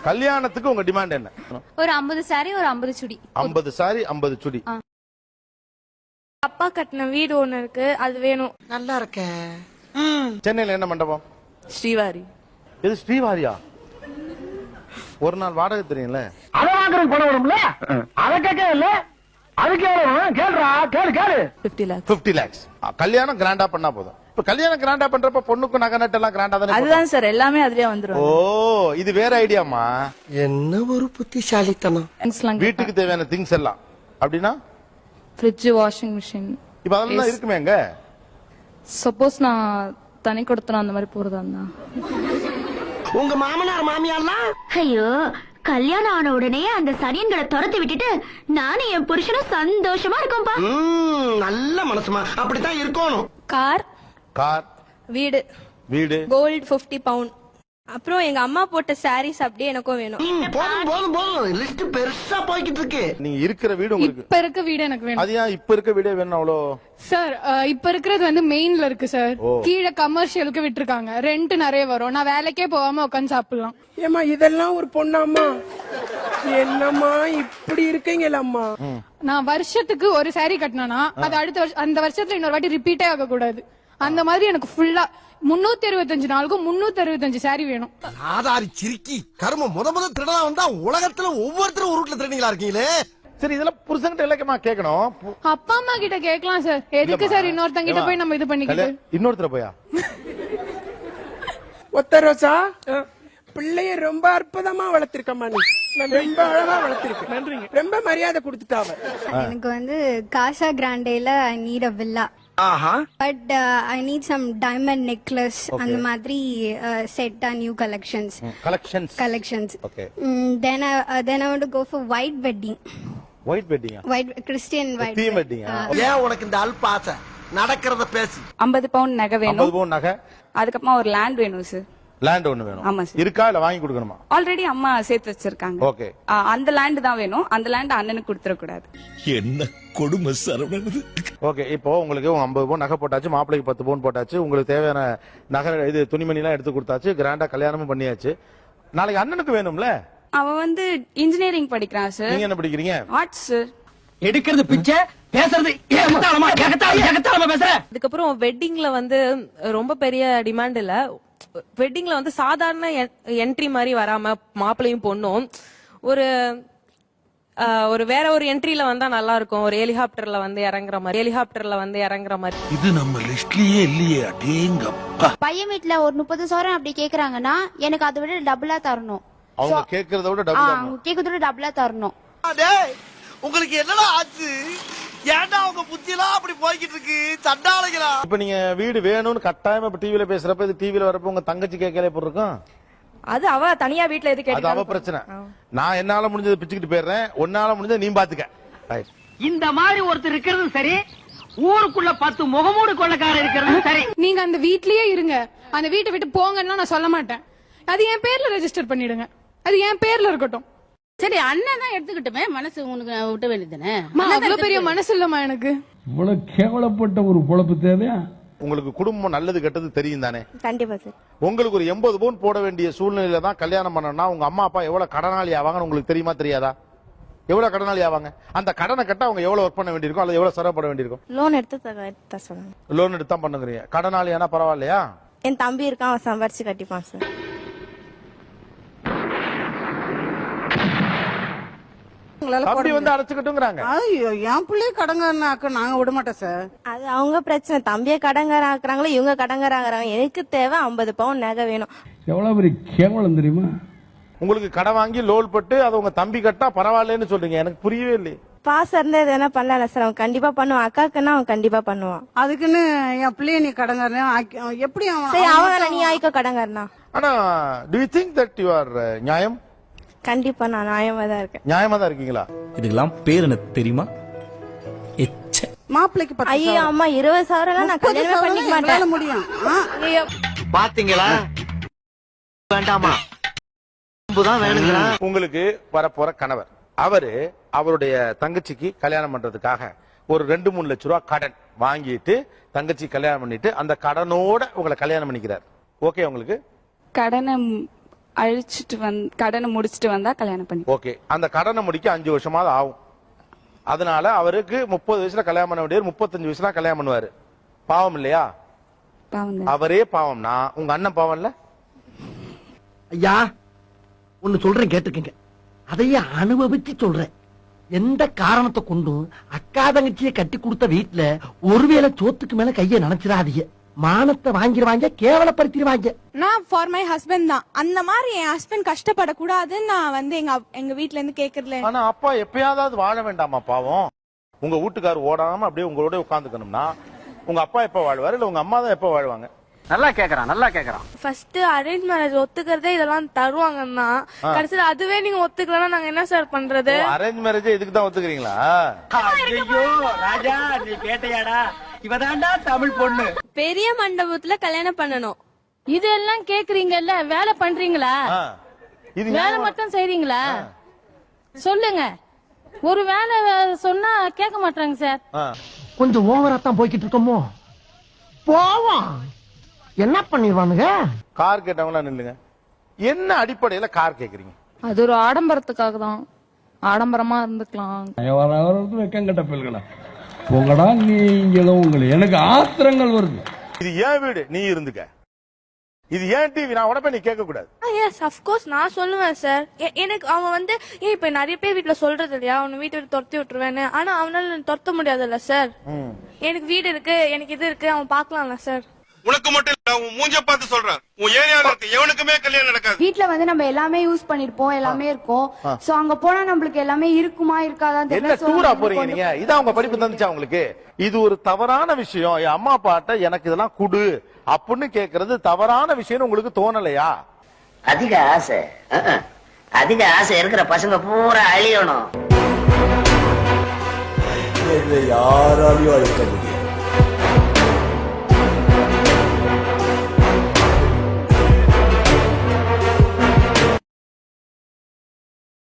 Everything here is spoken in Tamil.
கல்யாணத்துக்கு உங்க டிமாண்ட் என்ன? ஒரு 50 சாரி, ஒரு 50 சுடி. 50 சாரி, 50 சுடி. அப்பா கட்டின வீடு ஒண்ணு இருக்கு, அது வேணும். நல்லா இருக்க. சென்னையில என்ன மண்டபம்? ஸ்ரீவாரி. இது ஸ்ரீவாரியா? ஒரு நாள் வாடகை தெரியும்ல? அதை வாங்குறதுக்கு பணம் வரும்ல, அதை கேட்க இல்ல. அதுக்கு எவ்வளவு கேளுடா, கேளு. 50 lakhs. 50 lakhs. கல்யாணம் கிராண்டா பண்ணா போதும். இப்ப கல்யாணம் கிராண்டா பண்றப்ப பொண்ணுக்கு நகை நட்டு எல்லாம் கிராண்டா தானே? அதுதான் சார், எல்லாமே அதுலயே வந்துரும். ஓ, இது வேற ஐடியாமா? என்ன ஒரு புத்திசாலித்தனம். வீட்டுக்கு தேவையான திங்ஸ் எல்லாம் அப்படின்னா ஃப்ரிட்ஜ், வாஷிங் மிஷின், இப்ப அதெல்லாம் இருக்குமே எங்க? சப்போஸ் நான் தனி கொடுத்தனா அந்த மாதிரி போறதா இருந்தா. உங்க மாமனார் மாமியார்லாம் ஐயோ, கல்யாணம் ஆன உடனே அந்த சனியன்களை துரத்தி விட்டுட்டு நானும் என் புருஷனும் சந்தோஷமா இருக்கோம்பா. நல்ல மனசுமா, அப்படித்தான் இருக்கணும். கார், கார், வீடு, வீடு, கோல்டு 50 பவுண்ட். அப்புறம் எங்க அம்மா போட்ட சாரீஸ் அப்படியே எனக்கும் வேணும். போதும் லிஸ்ட் பெருசா போய்கிட்டு இருக்கு. நீங்க இருக்கிற வீடு உங்களுக்கு இப்ப இருக்க வீடு எனக்கு வேணும். அது ஏன் இப்ப இருக்க வீடே வேணும் அவ்வளோ? சார், இப்ப இருக்கிறது வந்து மெயின்ல இருக்கு சார். கீழே கமர்ஷியலுக்கு விட்டுருக்காங்க. ரெண்ட் நிறைய வரும். நான் வேலைக்கே போகாம உட்காந்து சாப்பிடலாம். ஏமா இதெல்லாம் ஒரு பொண்ணாம்மா? என்னம்மா இப்படி இருக்கீங்களம்மா? நான் வருஷத்துக்கு ஒரு சாரி கட்டினா அது அடுத்த வருஷம் அந்த வருஷத்துல இன்னொரு வாட்டி ரிப்பீட்டே ஆக கூடாது. அந்த மாதிரி எனக்கு ஃபுல்லா 365 நாளுக்கும் 365 சாரி வேணும். ஆதாரி சிரிக்கி கர்ம முத திருடா வந்தா உலகத்துல ஒவ்வொருத்தரும் ஒரு ரூட்ல திருடிங்களா இருக்கீங்களே. சரி, இதெல்லாம் புருஷன்கிட்ட இலக்கமா கேட்கணும். அப்பா அம்மா கிட்ட கேட்கலாம் சார். எதுக்கு சார் இன்னொருத்தங்க கிட்ட போய் நம்ம இது பண்ணிக்கிட்டு? இன்னொருத்தர போயா? ஒத்த ரோசா, பிள்ளைய ரொம்ப அற்புதமா வளர்த்திருக்கம்மா. நீ ரொம்ப அழகா வளர்த்திருக்க. நன்றிங்க. ரொம்ப மரியாதை கொடுத்துட்டாவ. எனக்கு வந்து காசா கிராண்டேல I need a villa. But I need some diamond necklace, அந்த மாதிரி set new collections. Okay. Then I want to go for white wedding. White வெட்டிங்கா? White Christian white. தீம் வெட்டிங்கா? ஏன் உனக்கு இந்த அல்பாசை? நடக்கிறத பேசு. 50 பவுண்ட் நகை வேணும். 50 பவுண்ட் நகை. அதுக்கப்புறமா ஒரு லேண்ட் வேணும் சார். லேண்ட் ஒண்ணு வேணும். ஆமா சார். இருக்கா இல்ல வாங்கி கொடுக்கணுமா? ஆல்ரெடி அம்மா சேர்த்து வச்சிருக்காங்க. ஓகே. அந்த லேண்ட் தான் வேணும். அந்த லேண்ட் அண்ணனுக்கு கொடுத்துட கூடாது. என்ன கொடுமை சரவணன். ஓகே, இப்போ உங்களுக்கு 50 பவுன் நகை போட்டாச்சு, மாப்பிளைக்கு 10 பவுன் போட்டாச்சு, உங்களுக்கு தேவையான நகை இது துணிமணி எல்லாம் எடுத்து கொடுத்தாச்சு, கிராண்டா கல்யாணமும் பண்ணியாச்சு. நாளைக்கு அண்ணனுக்கு வேணும்ல? அவன் வந்து இன்ஜினியரிங் படிக்கிறான் சார். நீங்க என்ன படிக்கிறீங்க? Arts sir. எடுக்கிறது பிச்சை, பேசுறது ஏகத்தாளமா பேசுற. அதுக்கப்புறம் வெட்டிங்ல வந்து ரொம்ப பெரிய டிமாண்ட் இல்ல. வெட்டிங்ல வந்து சாதாரண என்ட்ரி மாதிரி வராம மாப்பிளையும் பொண்ணும் ஒரு வேற ஒரு என்ட்ரில வந்தா நல்லா இருக்கும். ஒரு ஹெலிகாப்டர்ல வந்து இறங்குற மாதிரி. இது நம்ம லிஸ்ட்லயே இல்லையே. அடேங்கப்பா. பையன் வீட்டுல ஒரு 30 சவரன் அப்படி கேக்குறாங்கன்னா எனக்கு அதை விட டபுளா தரணும். அவங்க கேக்குறத விட டபுள். அவங்க கேக்குறத விட டபுளா தரணும். உங்களுக்கு என்னடா ஆச்சு? ஏன்டா உங்க புத்தியெல்லாம் அப்படி போய்கிட்டு இருக்கு சண்டாளைகளா? இப்ப நீங்க வீடு வேணும்னு கட்டாயமா இப்ப டிவில பேசுறப்ப, இது டிவில வரப்ப உங்க தங்கச்சி கேட்கல எப்படி இருக்கும்? அது அவ தனியா வீட்டுல எது அது அவ பிரச்சனை. நான் என்னால முடிஞ்சது பிச்சுக்கிட்டு போயிடுறேன், உன்னால முடிஞ்சது நீ பாத்துக்க. இந்த மாதிரி ஒருத்தர் இருக்கிறது சரி, ஊருக்குள்ள 10 முகமூடு கொள்ளக்காரர் இருக்கிறது சரி. நீங்க அந்த வீட்லயே இருங்க, அந்த வீட்டை விட்டு போங்கன்னா நான் சொல்ல மாட்டேன். அது என் பேர்ல ரெஜிஸ்டர் பண்ணிடுங்க. அது என் பேர்ல இருக்கட்டும். சரி, அண்ணன் தான் எடுத்துக்கிட்டுமே, மனசு உனக்கு விட்ட வேண்டியதானே. அவ்வளவு பெரிய மனசு இல்லமா எனக்கு. இவ்வளவு கேவலப்பட்ட ஒரு பொழப்பு தேவையா? உங்களுக்கு குடும்பம் நல்லது கெட்டது தெரியும் தானே? கண்டிப்பா சார். உங்களுக்கு ஒரு 80 பவுன் போட வேண்டிய சூழ்நிலையில தான் கல்யாணம் பண்ணனா உங்க அம்மா அப்பா எவ்வளவு கடனாளி ஆவாங்கன்னு உங்களுக்கு தெரியுமா தெரியாதா? எவ்வளவு கடனாளி ஆவாங்க? அந்த கடனை கட்ட அவங்க எவ்வளவு ஒர்க் பண்ண வேண்டியிருக்கும், அல்லது எவ்வளவு சிரமப்பட வேண்டியிருக்கும்? லோன் எடுத்து சொல்லுங்க. லோன் எடுத்து தான் பண்ணுங்கறீங்க. கடனாளி ஆனா பரவாயில்லையா? என் தம்பி இருக்கான், அவன் சம்பாரிச்சு கட்டிப்பான் சார். தம்பி வந்து அடைச்சுக்கிட்டுங்கறாங்க. ஐயோ, என் பிள்ளைய கடங்காரனாக்க நாங்க விட மாட்டோம் சார். அது அவங்க பிரச்சனை. தம்பியை கடங்கார ஆக்குறாங்களோ இவங்க கடங்காராங்க. எனக்கு தேவை 50 பவுன் நகை வேணும். எவ்வளவு பெரிய கேவலம் தெரியுமா? உங்களுக்கு கடன் வாங்கி லோன் பட்டு அது உங்க தம்பி கட்டா பரவாயில்லன்னு சொல்றீங்க. எனக்கு புரியவே இல்லை. பாசம் இருந்தா இது என்ன பண்ணல சார். அவன் கண்டிப்பா பண்ணுவான். அக்காக்குன்னா அவன் கண்டிப்பா பண்ணுவான். அதுக்குன்னு என் பிள்ளைய நீ கடங்காரனா எப்படி? அவன் நீ ஆயிக்கோ கடங்காரனா. ஆனா do you think that you are நியாயம்? கண்டிப்பா நான் நியாயமா தான் இருக்கேன். நியாயமா தான் இருக்கீங்களா? இதுக்கெல்லாம் பேர் என்ன தெரியுமா? மாப்பிளைக்கு 10 ஐயோ அம்மா 20 சவரம் நான் கல்யாணமே பண்ணிக்க மாட்டேன். முடியும். பாத்தீங்களா? வேண்டாமா வேணுங்களா? உங்களுக்கு வரப்போற கணவர் அவரு அவருடைய தங்கச்சிக்கு கல்யாணம் பண்றதுக்காக ஒரு 2-3 லட்சம் ரூபாய் கடன் வாங்கிட்டு தங்கச்சி கல்யாணம் பண்ணிட்டு அந்த கடனோட உங்களை கல்யாணம் பண்ணிக்கிறார். ஓகே உங்களுக்கு? கடனை அழிச்சிட்டு கடனை முடிச்சிட்டு வந்தா கல்யாணம் பண்ணி. ஓகே, அந்த கடனை முடிக்க 5 வருஷமாவது ஆகும். அதனால அவருக்கு 30 வயசுல கல்யாணம் பண்ண வேண்டியவர் 35 வயசுல கல்யாணம் பண்ணுவாரு. பாவம் இல்லையா? அவரே பாவம்னா உங்க அண்ணன் பாவம் இல்ல? ஐயா ஒன்னு சொல்றேன் கேட்டுக்கங்க, அதையே அனுபவிச்சு சொல்றேன். எந்த காரணத்தை கொண்டும் அக்கா தங்கச்சியை கட்டி கொடுத்த வீட்டுல ஒருவேளை சோத்துக்கு மேல கைய நினைச்சிடாதீங்க. மானத்தை வாங்கிடுவாங்க, கேவலப்படுத்திடுவாங்க. நான் ஃபார் மை ஹஸ்பண்ட் தான். அந்த மாதிரி என் ஹஸ்பண்ட் கஷ்டப்படக்கூடாதுன்னு நான் வந்து எங்க வீட்ல இருந்து கேக்குறேன். ஆனா அப்பா எப்பயாவது வாழ வேண்டாமா பாவம்? உங்க வீட்டுக்காரர் ஓடாம அப்படியே உங்களோட உட்கார்ந்துக்கணும்னா உங்க அப்பா எப்ப வாழ்வாரு, இல்ல உங்க அம்மா தான் எப்ப வாழ்வாங்க? நல்லா கேக்குறான். ஃபர்ஸ்ட் அரேஞ்ச் மேரேஜ் ஒத்துக்கிறதே இதெல்லாம் தருவாங்கன்னா கடைசியில அதுவே நீங்க ஒத்துக்கலன்னா நாங்க என்ன சார் பண்றது? அரேஞ்ச் மேரேஜ் இதுக்கு தான் ஒத்துக்கிறீங்களா? ஐயோ ராஜா, நீ கேட்டையாடா? இவதாண்டா தமிழ் பொண்ணு. பெரிய மண்டபத்துல கல்யாணம் பண்ணணும். இதெல்லாம் கேக்குறீங்கல்ல, வேலை பண்றீங்களா? வேலை மட்டும் செய்றீங்களா? சொல்லுங்க. ஒரு வேலை சொன்னா கேட்க மாட்டாங்க சார். கொஞ்சம் ஓவரா தான் போய்கிட்டு இருக்கோமோ. போவோம், என்ன பண்ணிடுவானுங்க? கார் கேட்டவங்களா நில்லுங்க. என்ன அடிப்படையில கார் கேக்குறீங்க? அது ஒரு ஆடம்பரத்துக்காக தான். ஆடம்பரமா இருந்துக்கலாம். வெக்கங்கட்ட பிள்ளைகளா உங்களடா நீங்களும் உங்களுக்கு எனக்கு ஆத்திரங்கள் வருது. இது ஏன் வீடு, நீ இருந்துக்க. இது ஏன் டிவி, நான் உடனே நீ கேட்க கூடாது. எஸ் ஆஃப் கோர்ஸ் நான் சொல்லுவேன் சார். எனக்கு அவன் வந்து இப்ப நிறைய பேர் வீட்டுல சொல்றது இல்லையா, அவனை வீட்டை விட்டு துரத்தி விட்டுருவேன்னு. ஆனா அவனால துரத்த முடியாதுல்ல சார். எனக்கு வீடு இருக்கு, எனக்கு இது இருக்கு, அவன் பாக்கலாம்ல சார். உனக்கு மட்டும் இல்ல, உன் மூஞ்ச பார்த்து சொல்றேன். உன் ஏரியால இருக்கு எவனுக்குமே கல்யாணம் நடக்காது. வீட்ல வந்து நம்ம எல்லாமே யூஸ் பண்ணிருப்போம், எல்லாமே இருக்கும். சோ அங்க போனா நம்மளுக்கு எல்லாமே இருக்குமா இருக்காதான் என்ன டூரா போறீங்க நீங்க? இதான் உங்க படிப்பு தந்துச்சா உங்களுக்கு? இது ஒரு தவறான விஷயம். என் அம்மா அப்பாட்ட எனக்கு இதெல்லாம் குடு அப்படின்னு கேக்குறது தவறான விஷயம் உங்களுக்கு தோணலையா? அதிக ஆசை இருக்கிற பசங்க பூரா அழியணும். யாராலையும் அழிக்க முடியாது.